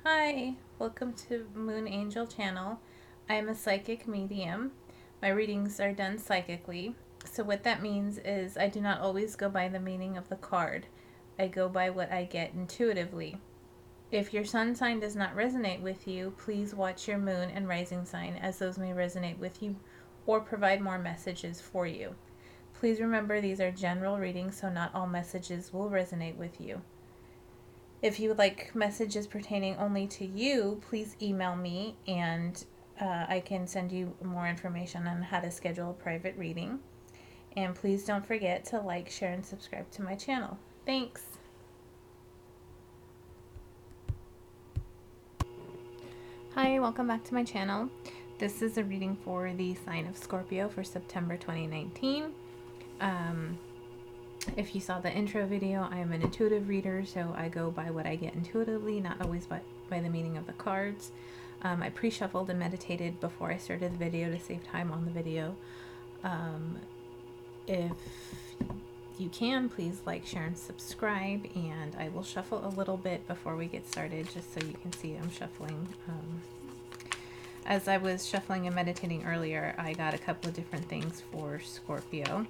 Hi, welcome to Moon Angel channel. I am a psychic medium. My readings are done psychically. So what that means is I do not always go by the meaning of the card. I go by what I get intuitively. If your sun sign does not resonate with you, please watch your moon and rising sign, as those may resonate with you or provide more messages for you. Please remember these are general readings, so not all messages will resonate with you. If you would like messages pertaining only to you, please email me and I can send you more information on how to schedule a private reading. And please don't forget to like, share, and subscribe to my channel. Thanks. Hi, welcome back to my channel. This is a reading for the sign of Scorpio for September 2019. If you saw the intro video, I am an intuitive reader, so I go by what I get intuitively, not always by the meaning of the cards. I pre-shuffled and meditated before I started the video to save time on the video. If you can, please like, share, and subscribe, and I will shuffle a little bit before we get started just so you can see I'm shuffling. As I was shuffling and meditating earlier, I got a couple of different things for Scorpio.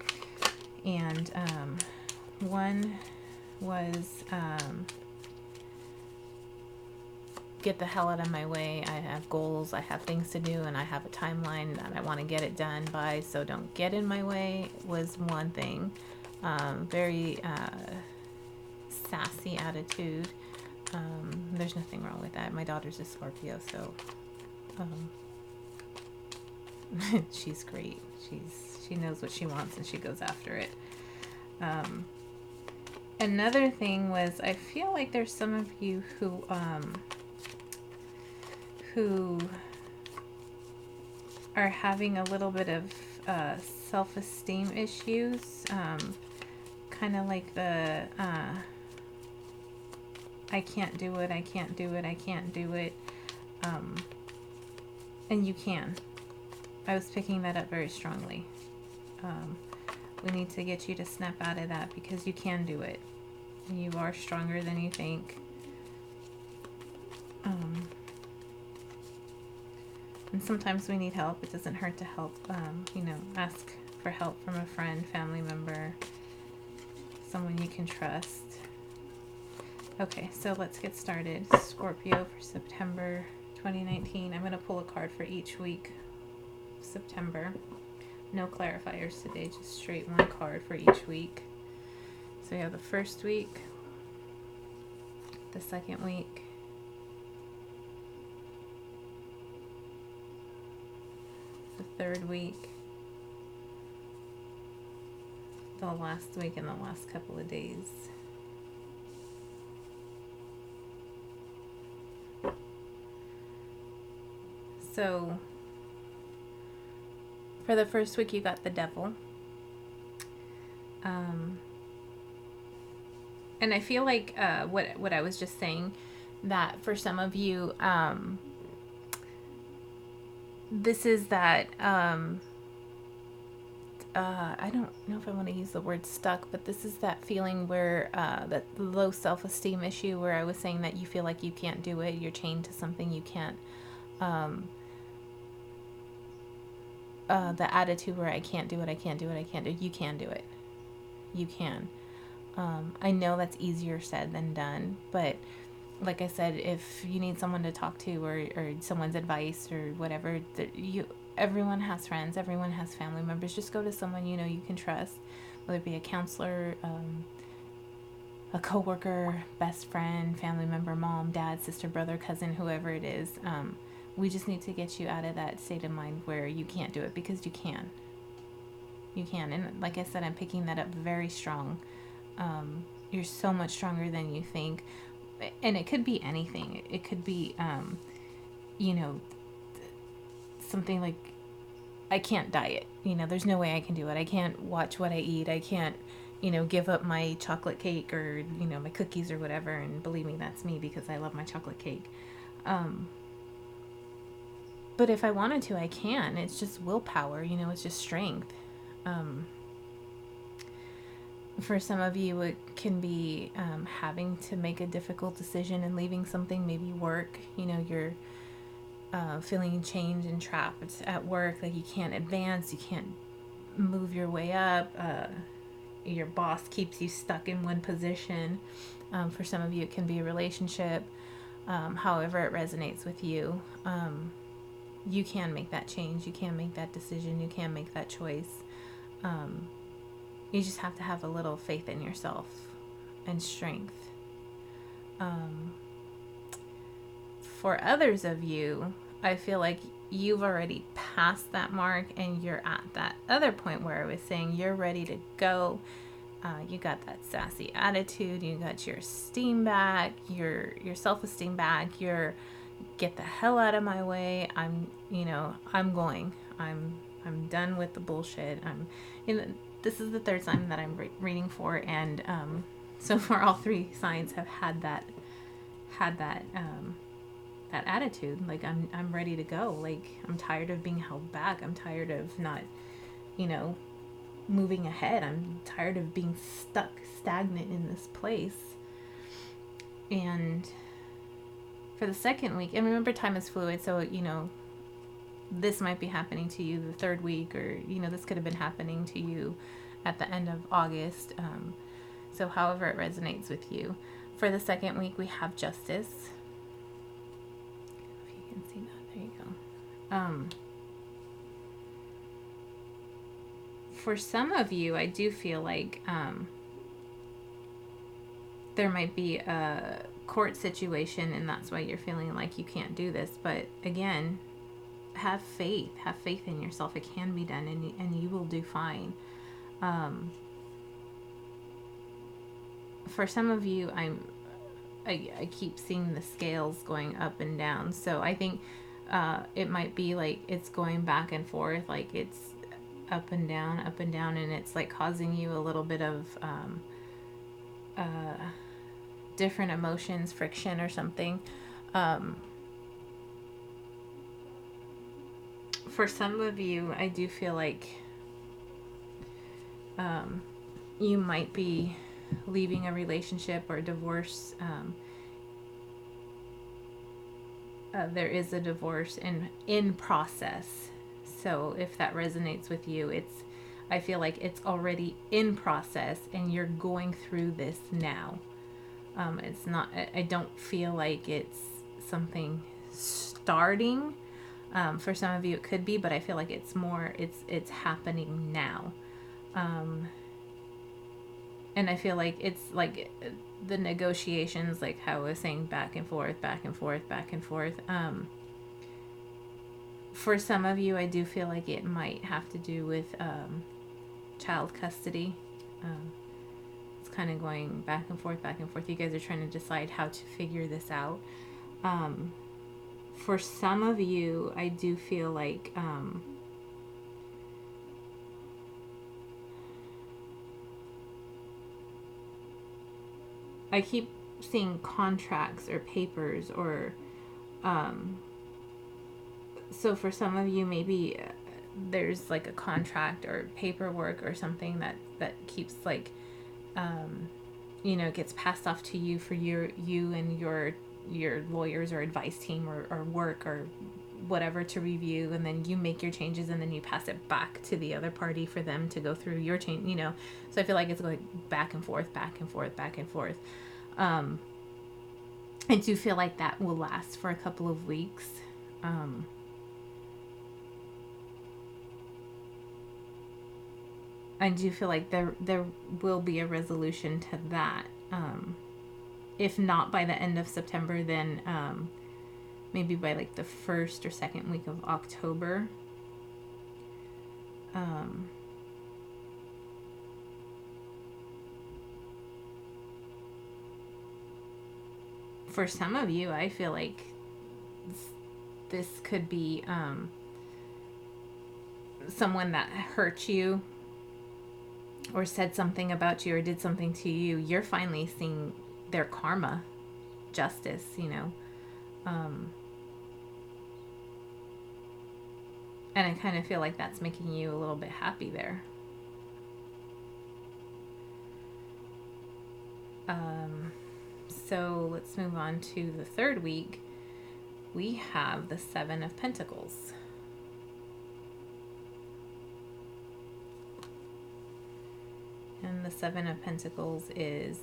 And one was get the hell out of my way. I have goals, I have things to do, and I have a timeline that I want to get it done by, so don't get in my way was one thing. Very sassy attitude. There's nothing wrong with that. My daughter's a Scorpio, so she's great. She knows what she wants and she goes after it. Another thing was, I feel like there's some of you who are having a little bit of self-esteem issues, kind of like the I can't do it, I can't do it, I can't do it, and you can. I was picking that up very strongly. We need to get you to snap out of that, because you can do it. You are stronger than you think. And sometimes we need help. It doesn't hurt to help, ask for help from a friend, family member, someone you can trust. Okay, so let's get started. Scorpio for September 2019. I'm going to pull a card for each week of September. No clarifiers today, just straight one card for each week. So we have the first week, the second week, the third week, the last week, and the last couple of days. So for the first week, you got the Devil. And I feel like what I was just saying, that for some of you, this is that, I don't know if I want to use the word stuck, but this is that feeling where, that low self-esteem issue where I was saying that you feel like you can't do it, you're chained to something you can't, the attitude where I can't do it, I can't do it, I can't do it. You can do it. You can. I know that's easier said than done, but like I said, if you need someone to talk to, or someone's advice or whatever, everyone has friends, everyone has family members. Just go to someone you know you can trust, whether it be a counselor, a coworker, best friend, family member, mom, dad, sister, brother, cousin, whoever it is. We just need to get you out of that state of mind where you can't do it, because you can. You can. And like I said, I'm picking that up very strong. You're so much stronger than you think. And it could be anything. It could be, something like, I can't diet. There's no way I can do it. I can't watch what I eat. I can't, give up my chocolate cake or, my cookies or whatever. And believe me, that's me, because I love my chocolate cake. But if I wanted to, I can. It's just willpower, it's just strength. For some of you, it can be having to make a difficult decision and leaving something, maybe work. You know, you're feeling chained and trapped at work, like you can't advance, you can't move your way up. Your boss keeps you stuck in one position. For some of you, it can be a relationship. However it resonates with you, you can make that change. You can make that decision. You can make that choice. You just have to have a little faith in yourself and strength. For others of you, I feel like you've already passed that mark and you're at that other point where I was saying you're ready to go. You got that sassy attitude, you got your esteem back, your self-esteem back, you're get the hell out of my way. I'm going. I'm done with the bullshit. This is the third sign that I'm reading for, and so far all three signs have had that attitude. Like I'm ready to go. Like I'm tired of being held back. I'm tired of not, moving ahead. I'm tired of being stuck, stagnant in this place. And for the second week, and remember time is fluid, so this might be happening to you the third week, or this could have been happening to you at the end of August. So however it resonates with you. For the second week, we have justice. If you can see that, there you go. For some of you, I do feel like there might be a court situation, and that's why you're feeling like you can't do this. But again, have faith in yourself. It can be done, and you will do fine. For some of you, I keep seeing the scales going up and down, so I think it might be like it's going back and forth, like it's up and down, and it's like causing you a little bit of different emotions, friction or something. For some of you, I do feel like you might be leaving a relationship or divorce. There is a divorce in process. So if that resonates with you, I feel like it's already in process and you're going through this now. It's not, I don't feel like it's something starting. For some of you it could be, but I feel like it's more, it's happening now. And I feel like it's like the negotiations, like how I was saying, back and forth. For some of you, I do feel like it might have to do with child custody. It's kind of going back and forth. You guys are trying to decide how to figure this out. For some of you, I do feel like I keep seeing contracts or papers or so for some of you, maybe there's like a contract or paperwork or something that keeps like gets passed off to you for you and your lawyers or advice team or work or whatever to review, and then you make your changes and then you pass it back to the other party for them to go through your change, so I feel like it's going back and forth. I do feel like that will last for a couple of weeks. I do feel like there will be a resolution to that. If not by the end of September, then maybe by like the first or second week of October. For some of you, I feel like this could be someone that hurt you or said something about you or did something to you. You're finally seeing their karma, justice, and I kind of feel like that's making you a little bit happy there. So let's move on to the third week. We have the Seven of Pentacles. And the Seven of Pentacles is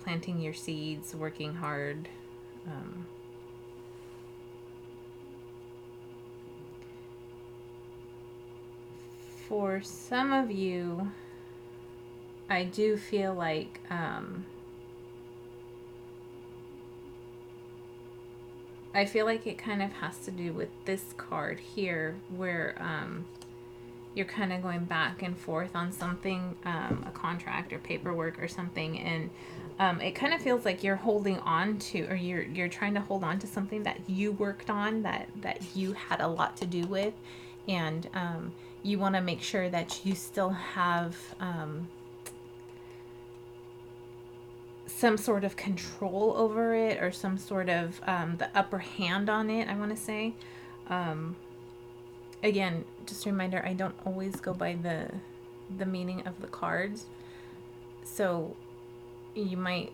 planting your seeds, working hard. For some of you, I do feel like I feel like it kind of has to do with this card here, where you're kind of going back and forth on something, a contract or paperwork or something, and it kind of feels like you're holding on to, or you're trying to hold on to something that you worked on, that you had a lot to do with, and you want to make sure that you still have some sort of control over it, or some sort of the upper hand on it, I want to say. Again, just a reminder, I don't always go by the meaning of the cards. So you might,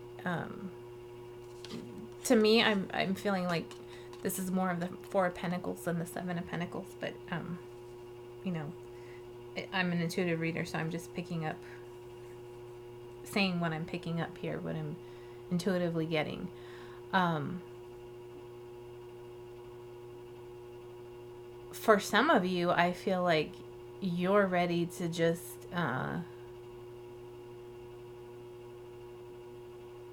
to me, I'm feeling like this is more of the Four of Pentacles than the Seven of Pentacles, but, you know, I'm an intuitive reader, so I'm just picking up, saying what I'm picking up here, what I'm intuitively getting. For some of you, I feel like you're ready to just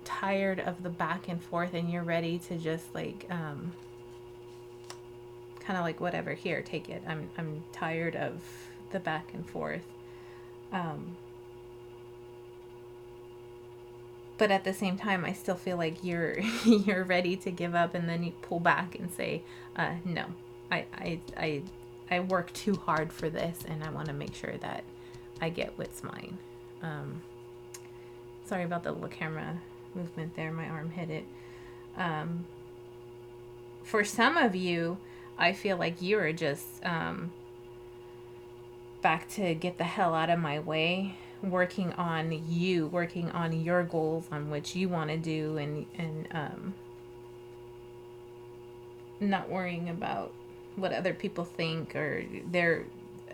tired of the back and forth, and you're ready to just like kind of like, whatever, here, take it. I'm tired of the back and forth. But at the same time, I still feel like you're you're ready to give up, and then you pull back and say, no, I work too hard for this, and I want to make sure that I get what's mine. Sorry about the little camera movement there. My arm hit it. For some of you, I feel like you are just back to get the hell out of my way, working on you, working on your goals, on what you want to do, and not worrying about what other people think, or their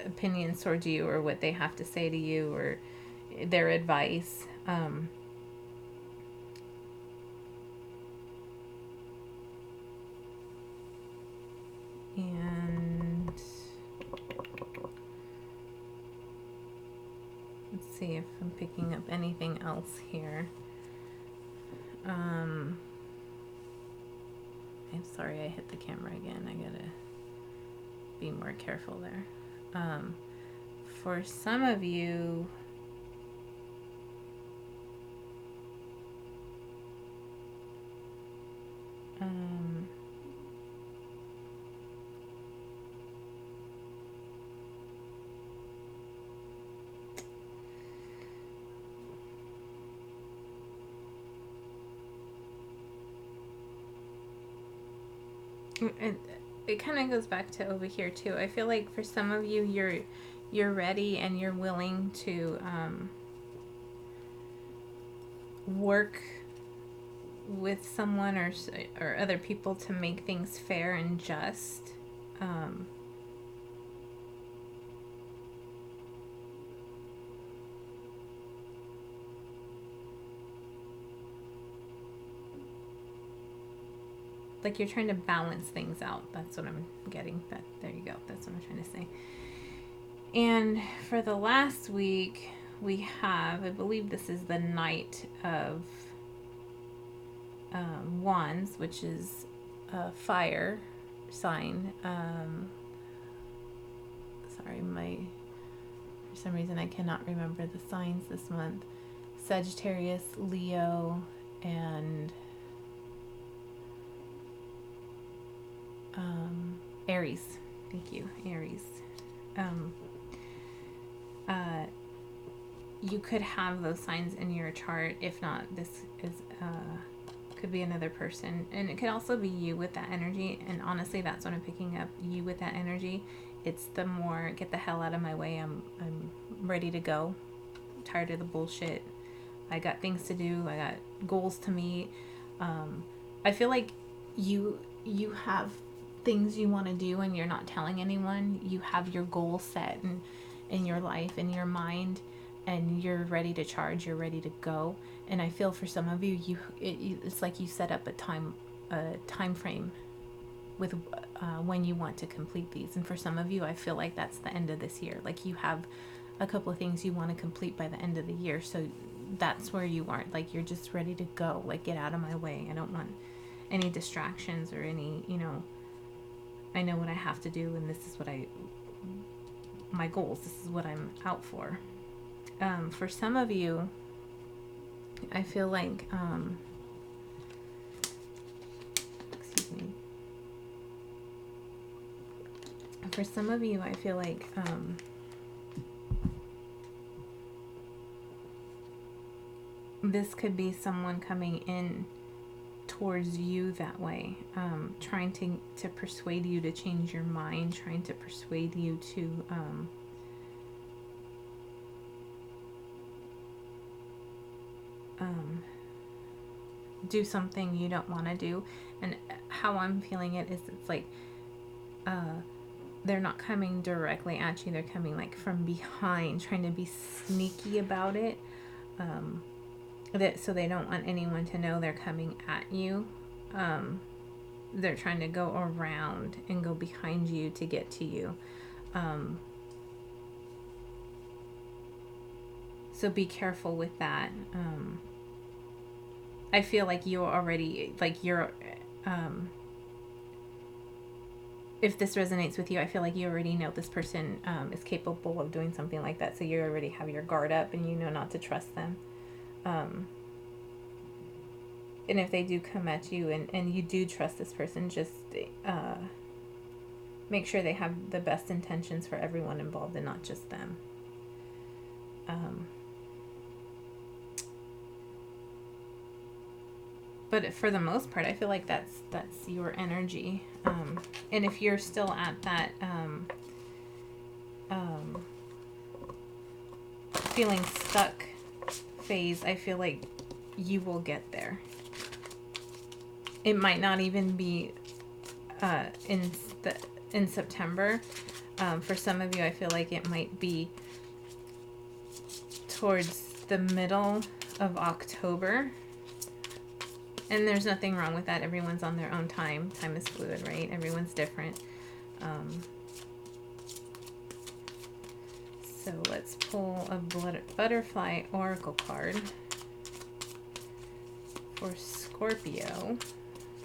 opinions towards you, or what they have to say to you, or their advice. And let's see if I'm picking up anything else here. I'm sorry, I hit the camera again. I gotta be more careful there. For some of you, it kind of goes back to over here too. I feel like for some of you, you're ready and you're willing to work with someone or other people to make things fair and just. Like you're trying to balance things out. That's what I'm getting. There you go. That's what I'm trying to say. And for the last week, we have, I believe this is the Knight of Wands, which is a fire sign. Sorry, for some reason I cannot remember the signs this month. Sagittarius, Leo, and Aries. Thank you, Aries. You could have those signs in your chart. If not, this is could be another person, and it could also be you with that energy. And honestly, that's what I'm picking up. You with that energy. It's the more, get the hell out of my way. I'm ready to go. I'm tired of the bullshit. I got things to do. I got goals to meet. I feel like you have things you want to do and you're not telling anyone. You have your goal set in your life, in your mind, and you're ready to charge. You're ready to go. And I feel for some of you, it's like you set up a time frame with when you want to complete these. And for some of you, I feel like that's the end of this year. Like you have a couple of things you want to complete by the end of the year. So that's where you are. Like you're just ready to go. Like, get out of my way. I don't want any distractions or any, I know what I have to do, and this is what my goals, this is what I'm out for. For some of you, I feel like, excuse me. For some of you, I feel like, this could be someone coming in towards you that way, trying to persuade you to change your mind, trying to persuade you to do something you don't want to do. And how I'm feeling it is, it's like they're not coming directly at you, they're coming like from behind, trying to be sneaky about it, so they don't want anyone to know they're coming at you. They're trying to go around and go behind you to get to you. So be careful with that. I feel like you already, like you're, if this resonates with you, I feel like you already know this person is capable of doing something like that. So you already have your guard up and you know not to trust them. And if they do come at you and you do trust this person, just make sure they have the best intentions for everyone involved and not just them. But for the most part, I feel like that's your energy. And if you're still at that feeling stuck phase, I feel like you will get there. It might not even be in September. For some of you, I feel like it might be towards the middle of October. And there's nothing wrong with that. Everyone's on their own time. Time is fluid, right? Everyone's different. So let's pull a butterfly oracle card for Scorpio,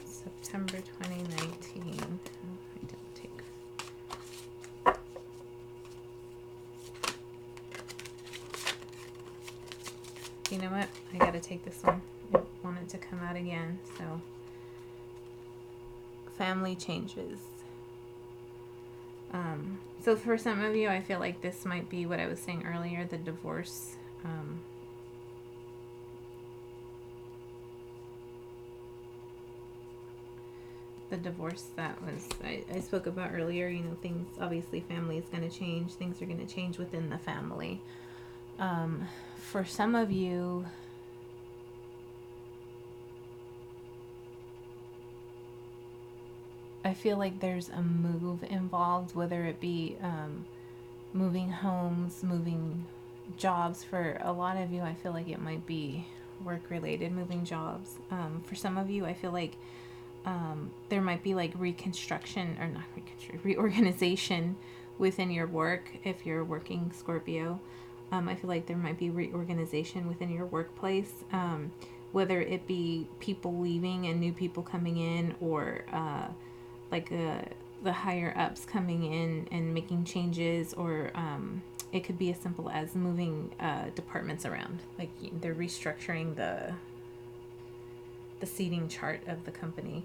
September 2019. I didn't take. You know what? I gotta take this one. I want it to come out again. So, family changes. So for some of you, I feel like this might be what I was saying earlier, the divorce. The divorce that was I spoke about earlier. Things, obviously family is going to change. Things are going to change within the family. For some of you, I feel like there's a move involved, whether it be moving homes, moving jobs. For a lot of you, I feel like it might be work-related, moving jobs. For some of you, I feel like there might be like reorganization within your work. If you're working Scorpio, I feel like there might be reorganization within your workplace, whether it be people leaving and new people coming in, or the higher ups coming in and making changes, or it could be as simple as moving departments around. Like they're restructuring the seating chart of the company.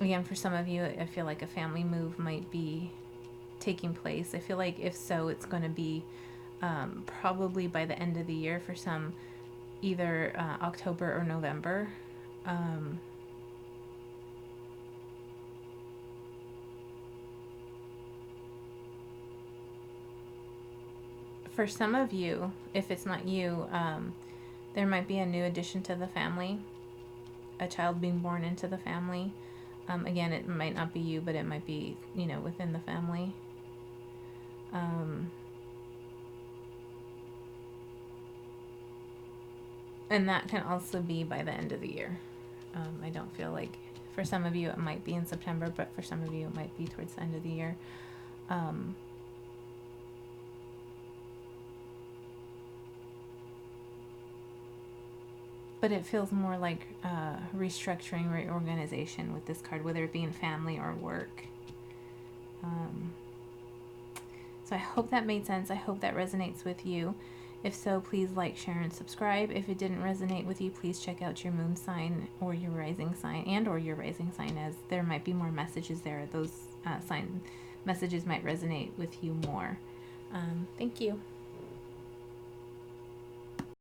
Again, for some of you, I feel like a family move might be taking place. I feel like if so, it's going to be probably by the end of the year. For some, either October or November. For some of you, if it's not you, There might be a new addition to the family, a child being born into the family. Again, it might not be you, but it might be, within the family. And that can also be by the end of the year. I don't feel like, for some of you it might be in September, but for some of you it might be towards the end of the year. But it feels more like restructuring, reorganization with this card, whether it be in family or work. So I hope that made sense. I hope that resonates with you. If so, please like, share, and subscribe. If it didn't resonate with you, please check out your moon sign or your rising sign, as there might be more messages there. Those messages might resonate with you more. Thank you.